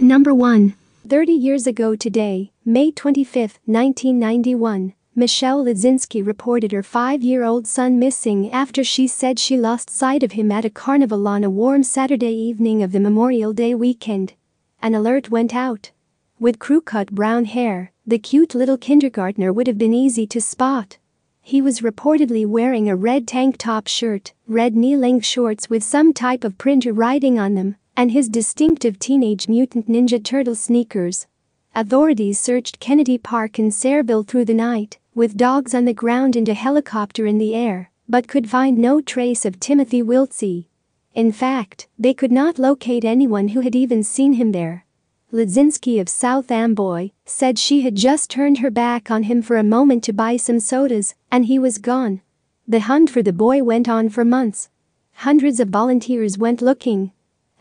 Number 1. 30 years ago today, May 25, 1991, Michelle Ledzinski reported her 5-year-old son missing after she said she lost sight of him at a carnival on a warm Saturday evening of the Memorial Day weekend. An alert went out. With crew-cut brown hair, the cute little kindergartner would have been easy to spot. He was reportedly wearing a red tank top shirt, red knee-length shorts with some type of printer writing on them, and his distinctive Teenage Mutant Ninja Turtle sneakers. Authorities searched Kennedy Park in Sayreville through the night, with dogs on the ground and a helicopter in the air, but could find no trace of Timothy Wiltsey. In fact, they could not locate anyone who had even seen him there. Ledzinski of South Amboy said she had just turned her back on him for a moment to buy some sodas, and he was gone. The hunt for the boy went on for months. Hundreds of volunteers went looking.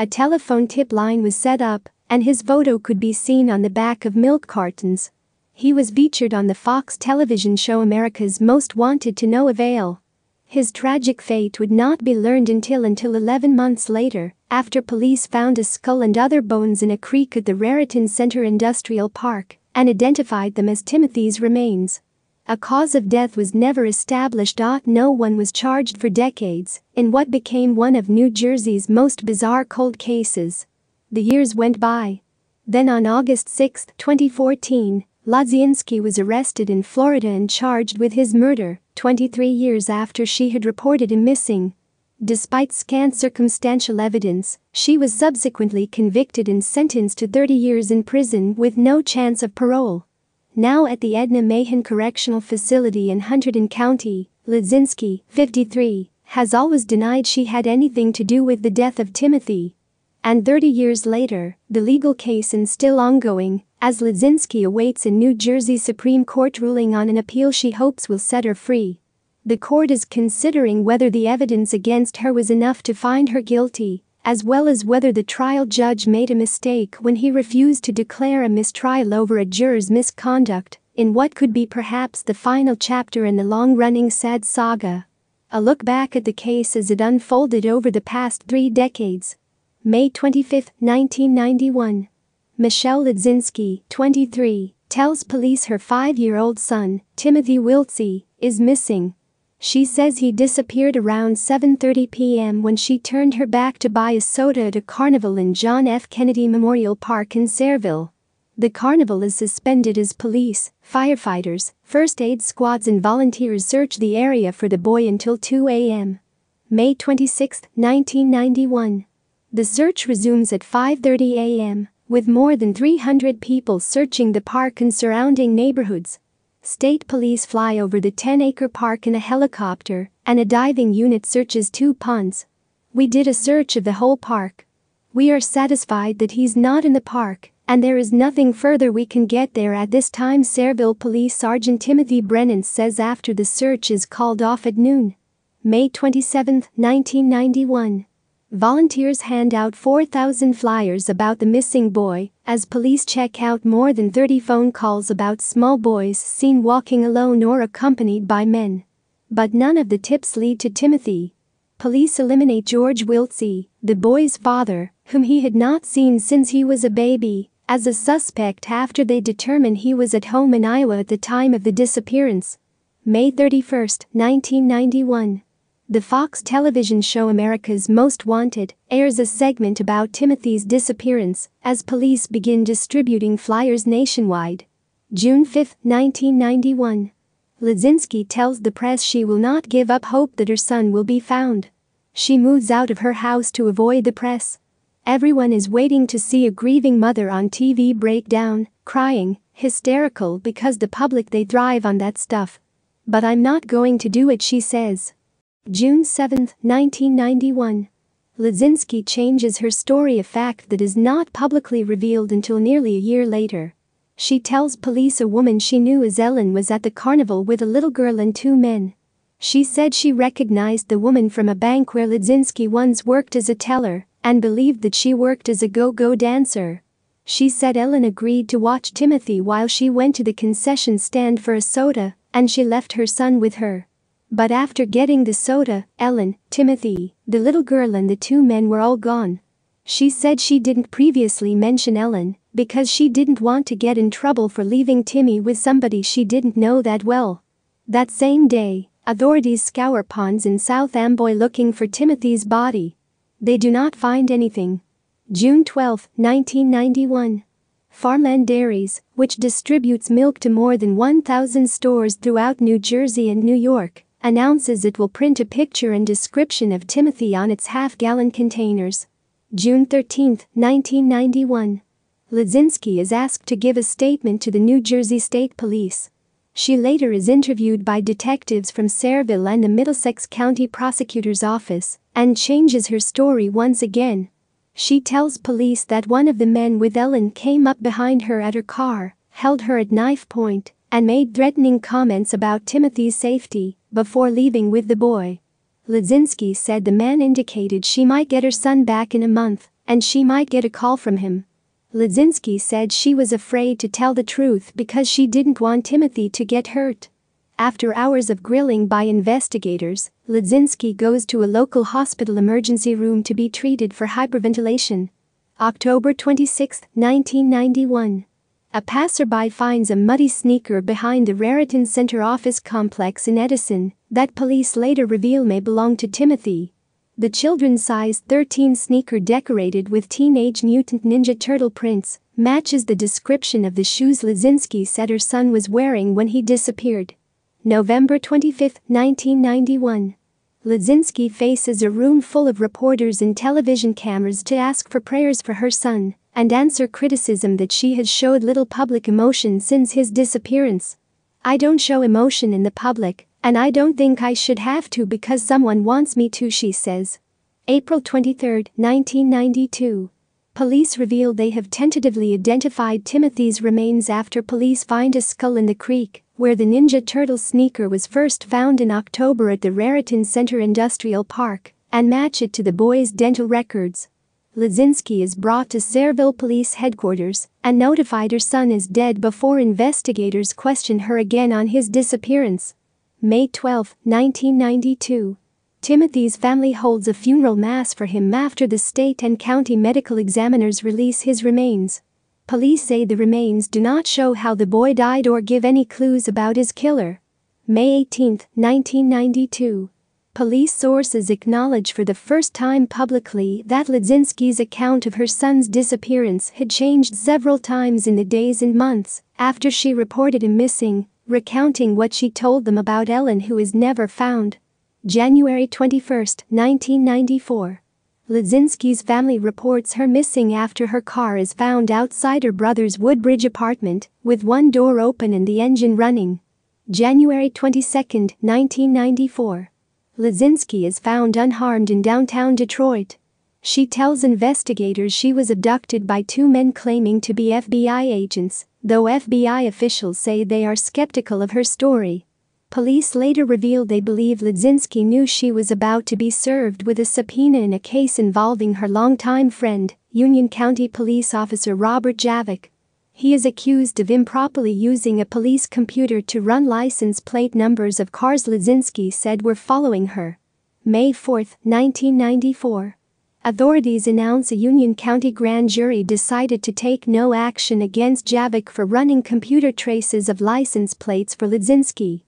A telephone tip line was set up, and his photo could be seen on the back of milk cartons. He was featured on the Fox television show America's Most Wanted to no avail. His tragic fate would not be learned until 11 months later, after police found a skull and other bones in a creek at the Raritan Center Industrial Park and identified them as Timothy's remains. A cause of death was never established. No one was charged for decades in what became one of New Jersey's most bizarre cold cases. The years went by. Then on August 6, 2014, Ledzinski was arrested in Florida and charged with his murder, 23 years after she had reported him missing. Despite scant circumstantial evidence, she was subsequently convicted and sentenced to 30 years in prison with no chance of parole. Now at the Edna Mahan Correctional Facility in Hunterdon County, Ledzinski, 53, has always denied she had anything to do with the death of Timothy. And 30 years later, the legal case is still ongoing, as Ledzinski awaits a New Jersey Supreme Court ruling on an appeal she hopes will set her free. The court is considering whether the evidence against her was enough to find her guilty, as well as whether the trial judge made a mistake when he refused to declare a mistrial over a juror's misconduct, in what could be perhaps the final chapter in the long-running sad saga. A look back at the case as it unfolded over the past 3 decades. May 25, 1991. Michelle Ledzinski, 23, tells police her 5-year-old son, Timothy Wiltsey, is missing. She says he disappeared around 7:30 p.m. when she turned her back to buy a soda at a carnival in John F. Kennedy Memorial Park in Sayreville. The carnival is suspended as police, firefighters, first aid squads and volunteers search the area for the boy until 2 a.m. May 26, 1991. The search resumes at 5:30 a.m., with more than 300 people searching the park and surrounding neighborhoods. State police fly over the 10-acre park in a helicopter, and a diving unit searches 2 ponds. We did a search of the whole park. We are satisfied that he's not in the park, and there is nothing further we can get there at this time, Sayreville Police Sergeant Timothy Brennan says after the search is called off at noon. May 27, 1991. Volunteers hand out 4,000 flyers about the missing boy as police check out more than 30 phone calls about small boys seen walking alone or accompanied by men. But none of the tips lead to Timothy. Police eliminate George Wiltsey, the boy's father, whom he had not seen since he was a baby, as a suspect after they determine he was at home in Iowa at the time of the disappearance. May 31, 1991. The Fox television show America's Most Wanted airs a segment about Timothy's disappearance as police begin distributing flyers nationwide. June 5, 1991. Ledzinski tells the press she will not give up hope that her son will be found. She moves out of her house to avoid the press. Everyone is waiting to see a grieving mother on TV break down, crying, hysterical because the public they thrive on that stuff. But I'm not going to do it, she says. June 7, 1991. Ledzinski changes her story, a fact that is not publicly revealed until nearly a year later. She tells police a woman she knew as Ellen was at the carnival with a little girl and 2 men. She said she recognized the woman from a bank where Ledzinski once worked as a teller and believed that she worked as a go-go dancer. She said Ellen agreed to watch Timothy while she went to the concession stand for a soda, and she left her son with her. But after getting the soda, Ellen, Timothy, the little girl and the 2 men were all gone. She said she didn't previously mention Ellen because she didn't want to get in trouble for leaving Timmy with somebody she didn't know that well. That same day, authorities scour ponds in South Amboy looking for Timothy's body. They do not find anything. June 12, 1991. Farmland Dairies, which distributes milk to more than 1,000 stores throughout New Jersey and New York, announces it will print a picture and description of Timothy on its half-gallon containers. June 13, 1991. Lizinski is asked to give a statement to the New Jersey State Police. She later is interviewed by detectives from Sayreville and the Middlesex County Prosecutor's Office and changes her story once again. She tells police that one of the men with Ellen came up behind her at her car, held her at knife point, and made threatening comments about Timothy's safety before leaving with the boy. Lizinski said the man indicated she might get her son back in a month and she might get a call from him. Lizinski said she was afraid to tell the truth because she didn't want Timothy to get hurt. After hours of grilling by investigators, Lizinski goes to a local hospital emergency room to be treated for hyperventilation. October 26, 1991. A passerby finds a muddy sneaker behind the Raritan Center office complex in Edison that police later reveal may belong to Timothy. The children's size 13 sneaker decorated with Teenage Mutant Ninja Turtle prints matches the description of the shoes Lizinski said her son was wearing when he disappeared. November 25, 1991. Lizinski faces a room full of reporters and television cameras to ask for prayers for her son and answer criticism that she has showed little public emotion since his disappearance. "I don't show emotion in the public, and I don't think I should have to because someone wants me to," she says. April 23, 1992. Police reveal they have tentatively identified Timothy's remains after police find a skull in the creek where the Ninja Turtle sneaker was first found in October at the Raritan Center Industrial Park and match it to the boy's dental records. Lizinski is brought to Sayreville Police Headquarters and notified her son is dead before investigators question her again on his disappearance. May 12, 1992. Timothy's family holds a funeral mass for him after the state and county medical examiners release his remains. Police say the remains do not show how the boy died or give any clues about his killer. May 18, 1992. Police sources acknowledge for the first time publicly that Lizinski's account of her son's disappearance had changed several times in the days and months after she reported him missing, recounting what she told them about Ellen, who is never found. January 21, 1994. Lizinski's family reports her missing after her car is found outside her brother's Woodbridge apartment with one door open and the engine running. January 22, 1994. Lizinski is found unharmed in downtown Detroit. She tells investigators she was abducted by two men claiming to be FBI agents, though FBI officials say they are skeptical of her story. Police later revealed they believe Lizinski knew she was about to be served with a subpoena in a case involving her longtime friend, Union County Police Officer Robert Javik. He is accused of improperly using a police computer to run license plate numbers of cars Lizinski said were following her. May 4, 1994. Authorities announce a Union County grand jury decided to take no action against Javik for running computer traces of license plates for Lizinski.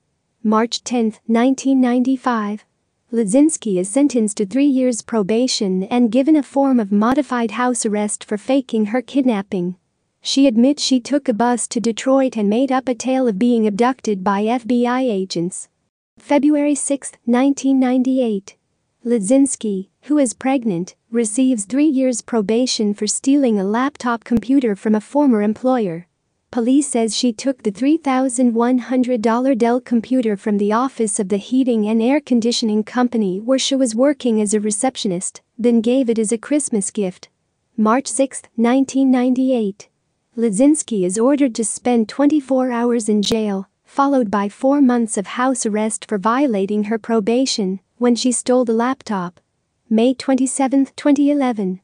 March 10, 1995. Lizinski is sentenced to 3 years probation and given a form of modified house arrest for faking her kidnapping. She admits she took a bus to Detroit and made up a tale of being abducted by FBI agents. February 6, 1998. Lizinski, who is pregnant, receives 3 years probation for stealing a laptop computer from a former employer. Police says she took the $3,100 Dell computer from the office of the heating and air conditioning company where she was working as a receptionist, then gave it as a Christmas gift. March 6, 1998. Lizinski is ordered to spend 24 hours in jail, followed by 4 months of house arrest for violating her probation when she stole the laptop. May 27, 2011.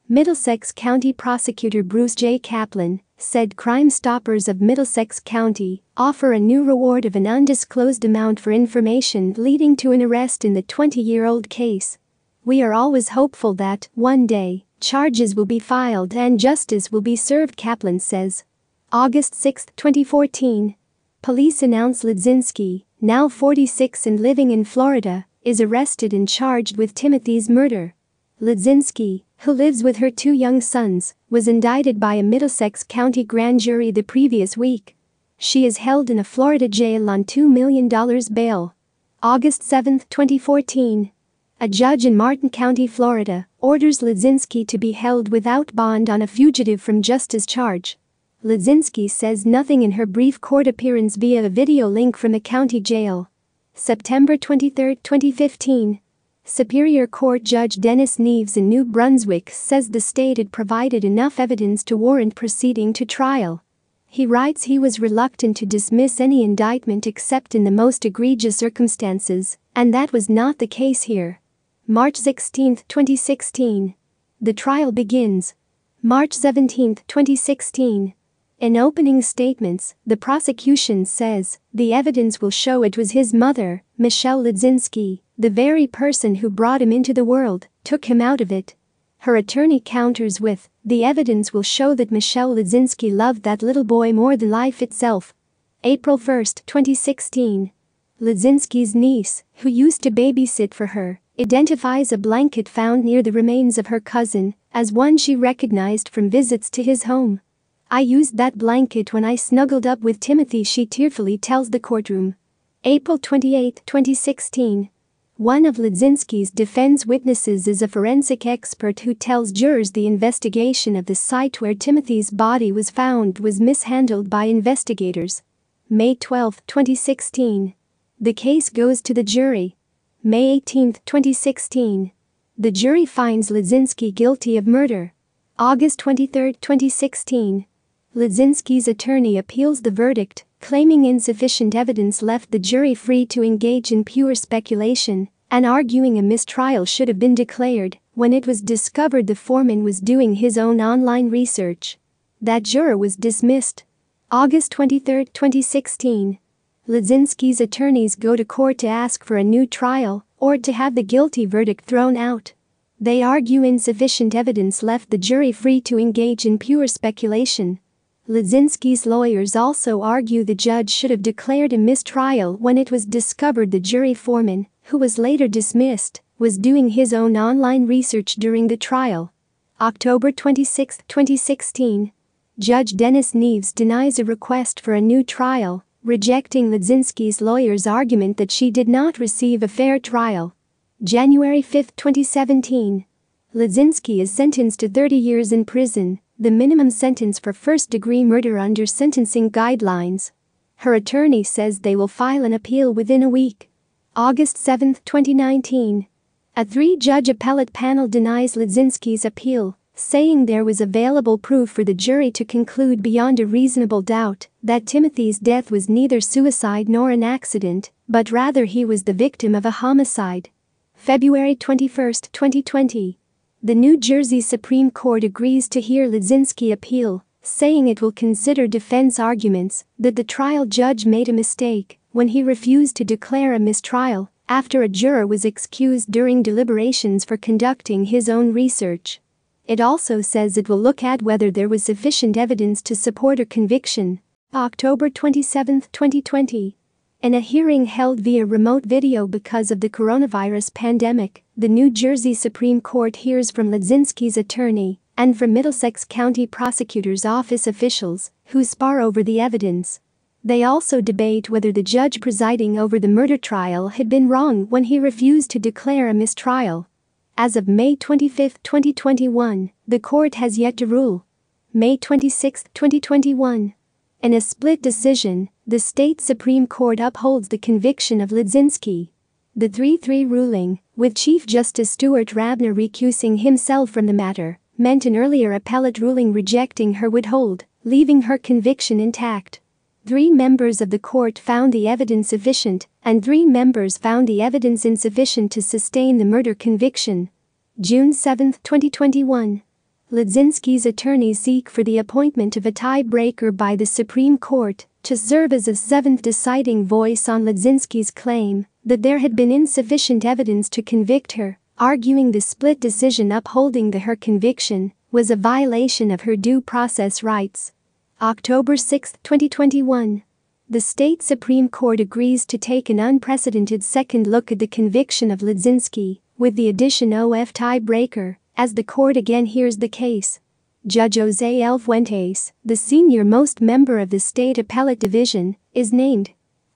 Middlesex County Prosecutor Bruce J. Kaplan said Crime Stoppers of Middlesex County offer a new reward of an undisclosed amount for information leading to an arrest in the 20-year-old case. "We are always hopeful that, one day, Charges will be filed and justice will be served, Kaplan says. August 6, 2014. Police announce Ledzinski, now 46 and living in Florida, is arrested and charged with Timothy's murder. Ledzinski, who lives with her 2 young sons, was indicted by a Middlesex County grand jury the previous week. She is held in a Florida jail on $2 million bail. August 7, 2014. A judge in Martin County, Florida, orders Ledzinski to be held without bond on a fugitive from justice charge. Ledzinski says nothing in her brief court appearance via a video link from the county jail. September 23, 2015. Superior Court Judge Dennis Neves in New Brunswick says the state had provided enough evidence to warrant proceeding to trial. He writes he was reluctant to dismiss any indictment except in the most egregious circumstances, and that was not the case here. March 16, 2016. The trial begins. March 17, 2016. In opening statements, the prosecution says the evidence will show it was his mother, Michelle Ledzinski, the very person who brought him into the world, took him out of it. Her attorney counters with, the evidence will show that Michelle Ledzinski loved that little boy more than life itself. April 1, 2016. Ledzinski's niece, who used to babysit for her, identifies a blanket found near the remains of her cousin as one she recognized from visits to his home. I used that blanket when I snuggled up with Timothy, she tearfully tells the courtroom. April 28, 2016. One of Ledzinski's defense witnesses is a forensic expert who tells jurors the investigation of the site where Timothy's body was found was mishandled by investigators. May 12, 2016. The case goes to the jury. May 18, 2016. The jury finds Ledzinski guilty of murder. August 23, 2016. Ledzinski's attorney appeals the verdict, claiming insufficient evidence left the jury free to engage in pure speculation, and arguing a mistrial should have been declared when it was discovered the foreman was doing his own online research. That juror was dismissed. August 23, 2016. Ledzinski's attorneys go to court to ask for a new trial or to have the guilty verdict thrown out. They argue insufficient evidence left the jury free to engage in pure speculation. Ledzinski's lawyers also argue the judge should have declared a mistrial when it was discovered the jury foreman, who was later dismissed, was doing his own online research during the trial. October 26, 2016. Judge Dennis Neves denies a request for a new trial, rejecting Ledzinski's lawyer's argument that she did not receive a fair trial. January 5, 2017. Ledzinski is sentenced to 30 years in prison, the minimum sentence for first-degree murder under sentencing guidelines. Her attorney says they will file an appeal within a week. August 7, 2019. A 3-judge appellate panel denies Ledzinski's appeal, saying there was available proof for the jury to conclude beyond a reasonable doubt that Timothy's death was neither suicide nor an accident, but rather he was the victim of a homicide. February 21, 2020. The New Jersey Supreme Court agrees to hear Ledzinski appeal, saying it will consider defense arguments that the trial judge made a mistake when he refused to declare a mistrial after a juror was excused during deliberations for conducting his own research. It also says it will look at whether there was sufficient evidence to support a conviction. October 27, 2020. In a hearing held via remote video because of the coronavirus pandemic, the New Jersey Supreme Court hears from Ledzinski's attorney and from Middlesex County Prosecutor's Office officials who spar over the evidence. They also debate whether the judge presiding over the murder trial had been wrong when he refused to declare a mistrial. As of May 25, 2021, the court has yet to rule. May 26, 2021. In a split decision, the state Supreme Court upholds the conviction of Ledzinski. The 3-3 ruling, with Chief Justice Stuart Rabner recusing himself from the matter, meant an earlier appellate ruling rejecting her would hold, leaving her conviction intact. 3 members of the court found the evidence sufficient, and 3 members found the evidence insufficient to sustain the murder conviction. June 7, 2021. Ledzinski's attorneys seek for the appointment of a tiebreaker by the Supreme Court to serve as a 7th deciding voice on Ledzinski's claim that there had been insufficient evidence to convict her, arguing the split decision upholding her conviction was a violation of her due process rights. October 6, 2021. The state Supreme Court agrees to take an unprecedented second look at the conviction of Lizinski, with the addition of tiebreaker, as the court again hears the case. Judge Jose L. Fuentes, the senior-most member of the State Appellate Division, is named.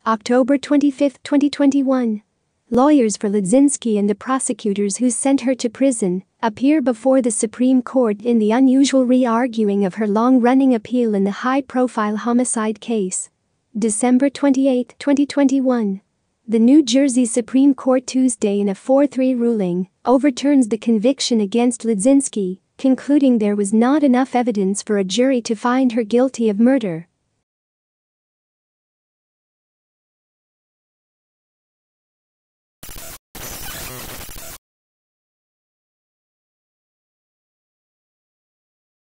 October 25, 2021. Lawyers for Lizinski and the prosecutors who sent her to prison appear before the Supreme Court in the unusual re-arguing of her long-running appeal in the high-profile homicide case. December 28, 2021. The New Jersey Supreme Court Tuesday in a 4-3 ruling overturns the conviction against Lizinski, concluding there was not enough evidence for a jury to find her guilty of murder.